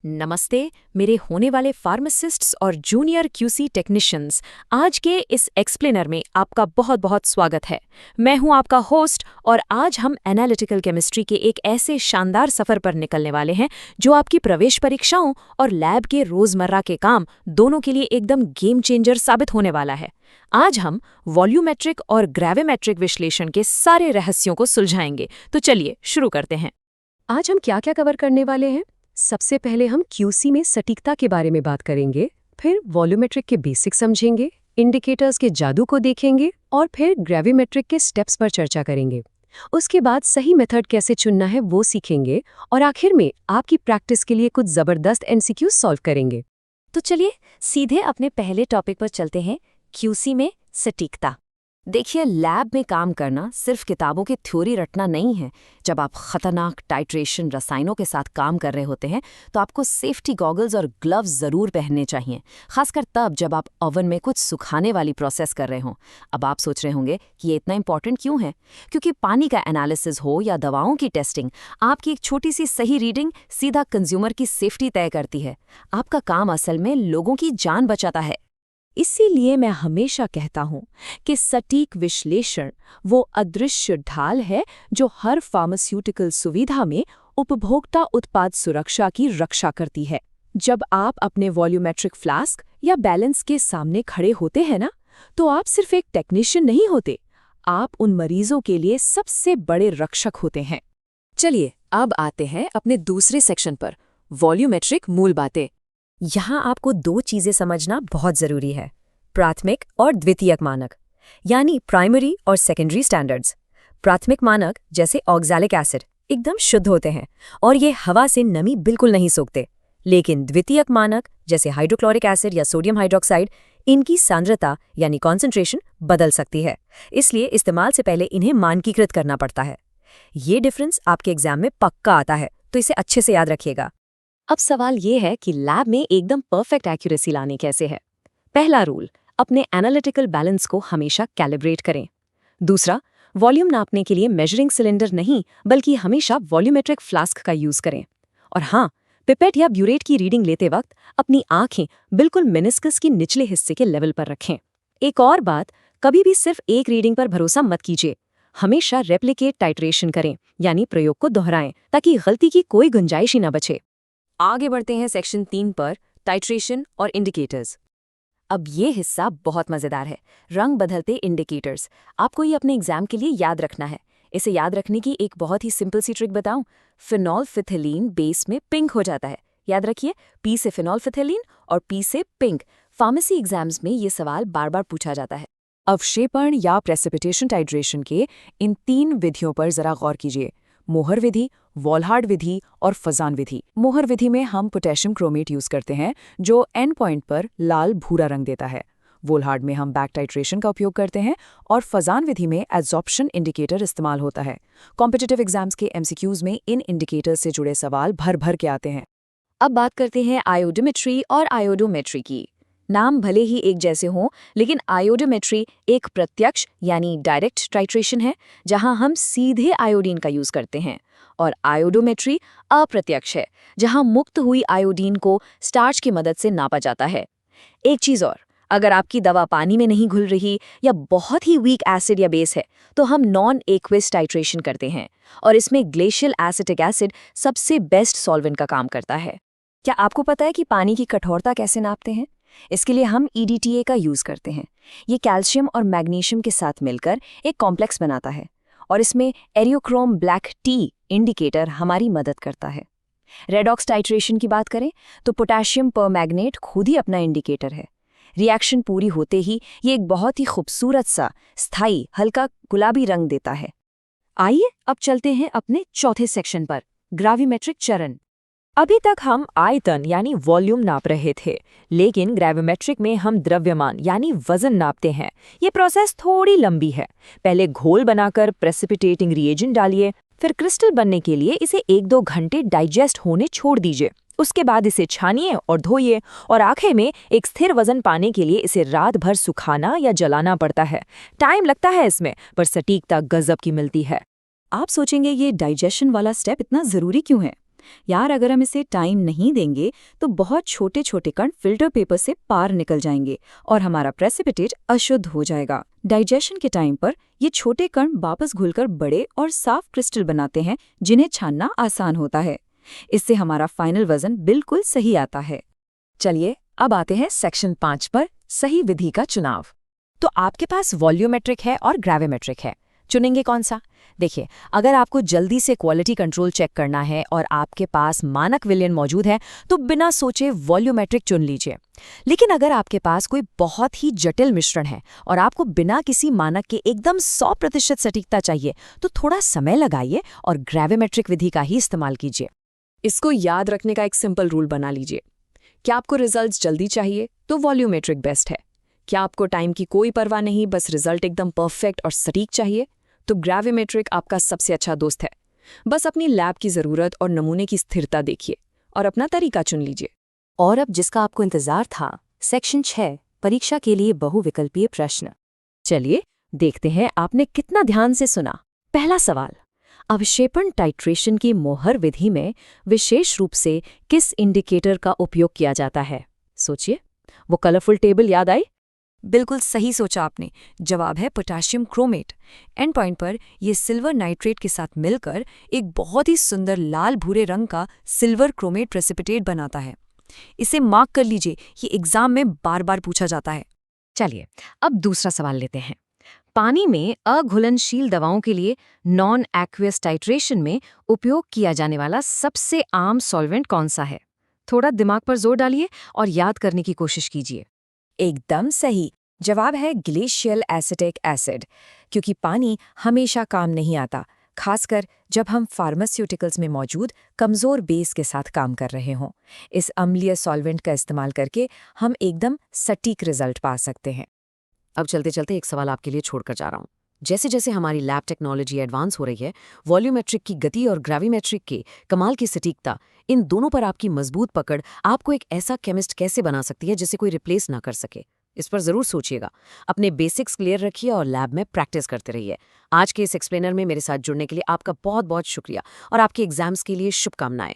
नमस्ते मेरे होने वाले फार्मासिस्ट्स और जूनियर क्यूसी टेक्नीशियंस। आज के इस एक्सप्लेनर में आपका बहुत बहुत स्वागत है। मैं हूं आपका होस्ट और आज हम एनालिटिकल केमिस्ट्री के एक ऐसे शानदार सफ़र पर निकलने वाले हैं जो आपकी प्रवेश परीक्षाओं और लैब के रोज़मर्रा के काम दोनों के लिए एकदम गेम चेंजर साबित होने वाला है। आज हम वॉल्यूमेट्रिक और ग्रेविमेट्रिक विश्लेषण के सारे रहस्यों को सुलझाएंगे। तो चलिए शुरू करते हैं। आज हम क्या क्या कवर करने वाले हैं? सबसे पहले हम क्यूसी में सटीकता के बारे में बात करेंगे, फिर वॉल्यूमेट्रिक के बेसिक समझेंगे, इंडिकेटर्स के जादू को देखेंगे और फिर ग्रेविमेट्रिक के स्टेप्स पर चर्चा करेंगे। उसके बाद सही मेथड कैसे चुनना है वो सीखेंगे और आखिर में आपकी प्रैक्टिस के लिए कुछ ज़बरदस्त एमसीक्यू सॉल्व करेंगे। तो चलिए सीधे अपने पहले टॉपिक पर चलते हैं, क्यूसी में सटीकता। देखिए, लैब में काम करना सिर्फ किताबों की थ्योरी रटना नहीं है। जब आप खतरनाक टाइट्रेशन रसायनों के साथ काम कर रहे होते हैं तो आपको सेफ्टी गॉगल्स और ग्लव्स ज़रूर पहनने चाहिए, खासकर तब जब आप ओवन में कुछ सुखाने वाली प्रोसेस कर रहे हों। अब आप सोच रहे होंगे कि ये इतना इंपॉर्टेंट क्यों है? क्योंकि पानी का एनालिसिस हो या दवाओं की टेस्टिंग, आपकी एक छोटी सी सही रीडिंग सीधा कंज्यूमर की सेफ्टी तय करती है। आपका काम असल में लोगों की जान बचाता है। इसीलिए मैं हमेशा कहता हूं कि सटीक विश्लेषण वो अदृश्य ढाल है जो हर फार्मास्यूटिकल सुविधा में उपभोक्ता उत्पाद सुरक्षा की रक्षा करती है। जब आप अपने वॉल्यूमेट्रिक फ्लास्क या बैलेंस के सामने खड़े होते हैं ना, तो आप सिर्फ एक टेक्नीशियन नहीं होते, आप उन मरीजों के लिए सबसे बड़े रक्षक होते हैं। चलिए अब आते हैं अपने दूसरे सेक्शन पर, वॉल्यूमेट्रिक मूल बातें। यहाँ आपको दो चीज़ें समझना बहुत ज़रूरी है, प्राथमिक और द्वितीयक मानक, यानी प्राइमरी और सेकेंडरी स्टैंडर्ड्स। प्राथमिक मानक जैसे ऑक्सैलिक एसिड एकदम शुद्ध होते हैं और ये हवा से नमी बिल्कुल नहीं सोखते, लेकिन द्वितीयक मानक जैसे हाइड्रोक्लोरिक एसिड या सोडियम हाइड्रोक्साइड, इनकी सांद्रता यानी कॉन्सेंट्रेशन बदल सकती है। इसलिए इस्तेमाल से पहले इन्हें मानकीकृत करना पड़ता है। ये डिफरेंस आपके एग्जाम में पक्का आता है, तो इसे अच्छे से याद रखिएगा। अब सवाल ये है कि लैब में एकदम परफेक्ट एक्यूरेसी लाने कैसे है। पहला रूल, अपने एनालिटिकल बैलेंस को हमेशा कैलिब्रेट करें। दूसरा, वॉल्यूम नापने के लिए मेजरिंग सिलेंडर नहीं बल्कि हमेशा वॉल्यूमेट्रिक फ्लास्क का यूज करें। और हाँ, पिपेट या ब्यूरेट की रीडिंग लेते वक्त अपनी आंखें बिल्कुल मेनिस्कस की निचले हिस्से के लेवल पर रखें। एक और बात, कभी भी सिर्फ एक रीडिंग पर भरोसा मत कीजिए। हमेशा रेप्लिकेट टाइट्रेशन करें, यानी प्रयोग को दोहराएं, ताकि गलती की कोई गुंजाइश ही न बचे। आगे बढ़ते हैं सेक्शन 3 पर, टाइट्रेशन और इंडिकेटर्स। अब ये हिस्सा बहुत मज़ेदार है, रंग बदलते इंडिकेटर्स। आपको ये अपने एग्जाम के लिए याद रखना है। इसे याद रखने की एक बहुत ही सिंपल सी ट्रिक बताऊं। फिनॉलफिथिलीन बेस में पिंक हो जाता है। याद रखिए, पी से फिनॉलफिथिलीन और पी से पिंक। फार्मेसी एग्जाम्स में ये सवाल बार बार पूछा जाता है। अवक्षेपण या प्रेसिपिटेशन टाइट्रेशन के इन 3 विधियों पर जरा गौर कीजिए, मोहर विधि, वॉलहार्ड विधि और फजान विधि। मोहर विधि में हम पोटेशियम क्रोमेट यूज करते हैं जो एंड पॉइंट पर लाल भूरा रंग देता है। वॉलहार्ड में हम बैक टाइट्रेशन का उपयोग करते हैं और फजान विधि में एब्जॉर्प्शन इंडिकेटर इस्तेमाल होता है। कॉम्पिटिटिव एग्जाम्स के एमसीक्यूज में इन इंडिकेटर्स से जुड़े सवाल भर भर के आते हैं। अब बात करते हैं आयोडोमेट्री और आयोडोमेट्री की। नाम भले ही एक जैसे हों, लेकिन आयोडोमेट्री एक प्रत्यक्ष यानी डायरेक्ट टाइट्रेशन है, जहां हम सीधे आयोडीन का यूज करते हैं, और आयोडोमेट्री अप्रत्यक्ष है, जहां मुक्त हुई आयोडीन को स्टार्च की मदद से नापा जाता है। एक चीज और, अगर आपकी दवा पानी में नहीं घुल रही या बहुत ही वीक एसिड या बेस है, तो हम नॉन एक्विस टाइट्रेशन करते हैं, और इसमें ग्लेशियल एसिटिक एसिड सबसे बेस्ट सॉल्वेंट का काम करता है। क्या आपको पता है कि पानी की कठोरता कैसे नापते हैं? इसके लिए हम EDTA का यूज करते हैं। ये कैल्शियम और मैग्नीशियम के साथ मिलकर एक कॉम्प्लेक्स बनाता है, और इसमें एरियोक्रोम ब्लैक टी इंडिकेटर हमारी मदद करता है। रेडॉक्स टाइट्रेशन की बात करें तो पोटेशियम परमैंगनेट खुद ही अपना इंडिकेटर है। रिएक्शन पूरी होते ही ये एक बहुत ही खूबसूरत सा स्थायी हल्का गुलाबी रंग देता है। आइए अब चलते हैं अपने चौथे सेक्शन पर, ग्रेविमेट्रिक चरण। अभी तक हम आयतन यानी वॉल्यूम नाप रहे थे, लेकिन ग्रेविमेट्रिक में हम द्रव्यमान यानी वजन नापते हैं। ये प्रोसेस थोड़ी लंबी है। पहले घोल बनाकर प्रेसिपिटेटिंग रिएजेंट डालिए, फिर क्रिस्टल बनने के लिए इसे 1-2 घंटे डाइजेस्ट होने छोड़ दीजिए। उसके बाद इसे छानिए और धोइए, और आखिर में एक स्थिर वजन पाने के लिए इसे रात भर सुखाना या जलाना पड़ता है। टाइम लगता है इसमें, पर सटीकता गजब की मिलती है। आप सोचेंगे ये डाइजेशन वाला स्टेप इतना ज़रूरी क्यों है? यार अगर हम इसे टाइम नहीं देंगे तो बहुत छोटे छोटे कण फिल्टर पेपर से पार निकल जाएंगे और हमारा प्रेसिपिटेट अशुद्ध हो जाएगा। डाइजेशन के टाइम पर ये छोटे कण वापस घुलकर बड़े और साफ क्रिस्टल बनाते हैं जिन्हें छानना आसान होता है। इससे हमारा फाइनल वजन बिल्कुल सही आता है। चलिए अब आते हैं सेक्शन 5 पर, सही विधि का चुनाव। तो आपके पास वॉल्यूमेट्रिक है और ग्रेविमेट्रिक है, चुनेंगे कौन सा? देखिए, अगर आपको जल्दी से क्वालिटी कंट्रोल चेक करना है और आपके पास मानक विलयन मौजूद है तो बिना सोचे वॉल्यूमेट्रिक चुन लीजिए। लेकिन अगर आपके पास कोई बहुत ही जटिल मिश्रण है और आपको बिना किसी मानक के एकदम 100% सटीकता चाहिए तो थोड़ा समय लगाइए और ग्रेविमेट्रिक विधि का ही इस्तेमाल कीजिए। इसको याद रखने का एक सिंपल रूल बना लीजिए। क्या आपको रिजल्ट्स जल्दी चाहिए तो वॉल्यूमेट्रिक बेस्ट है। क्या आपको टाइम की कोई परवाह नहीं, बस रिजल्ट एकदम परफेक्ट और सटीक चाहिए, तो ग्रेविमेट्रिक आपका सबसे अच्छा दोस्त है। बस अपनी लैब की ज़रूरत और नमूने की स्थिरता देखिए और अपना तरीका चुन लीजिए। और अब जिसका आपको इंतजार था, सेक्शन 6, परीक्षा के लिए बहुविकल्पीय प्रश्न। चलिए देखते हैं आपने कितना ध्यान से सुना। पहला सवाल, अवक्षेपण टाइट्रेशन की मोहर विधि में विशेष रूप से किस इंडिकेटर का उपयोग किया जाता है? सोचिए, वो कलरफुल टेबल याद आई? बिल्कुल सही सोचा आपने। जवाब है पोटेशियम क्रोमेट। एंड पॉइंट पर यह सिल्वर नाइट्रेट के साथ मिलकर एक बहुत ही सुंदर लाल भूरे रंग का सिल्वर क्रोमेट प्रेसिपिटेट बनाता है। इसे मार्क कर लीजिए, ये एग्जाम में बार बार पूछा जाता है। चलिए अब दूसरा सवाल लेते हैं। पानी में अघुलनशील दवाओं के लिए नॉन एक्वियस टाइट्रेशन में उपयोग किया जाने वाला सबसे आम सॉल्वेंट कौन सा है? थोड़ा दिमाग पर जोर डालिए और याद करने की कोशिश कीजिए। एकदम सही। जवाब है ग्लेशियल एसिटिक एसिड, क्योंकि पानी हमेशा काम नहीं आता, खासकर जब हम फार्मास्यूटिकल्स में मौजूद कमज़ोर बेस के साथ काम कर रहे हों। इस अम्लीय सॉल्वेंट का इस्तेमाल करके हम एकदम सटीक रिजल्ट पा सकते हैं। अब चलते चलते एक सवाल आपके लिए छोड़कर जा रहा हूँ। जैसे जैसे हमारी लैब टेक्नोलॉजी एडवांस हो रही है, वॉल्यूमेट्रिक की गति और ग्रेविमेट्रिक की कमाल की सटीकता, इन दोनों पर आपकी मजबूत पकड़ आपको एक ऐसा केमिस्ट कैसे बना सकती है जिसे कोई रिप्लेस ना कर सके? इस पर जरूर सोचिएगा। अपने बेसिक्स क्लियर रखिए और लैब में प्रैक्टिस करते रहिए। आज के इस एक्सप्लेनर में मेरे साथ जुड़ने के लिए आपका बहुत बहुत शुक्रिया और आपके एग्जाम्स के लिए शुभकामनाएं।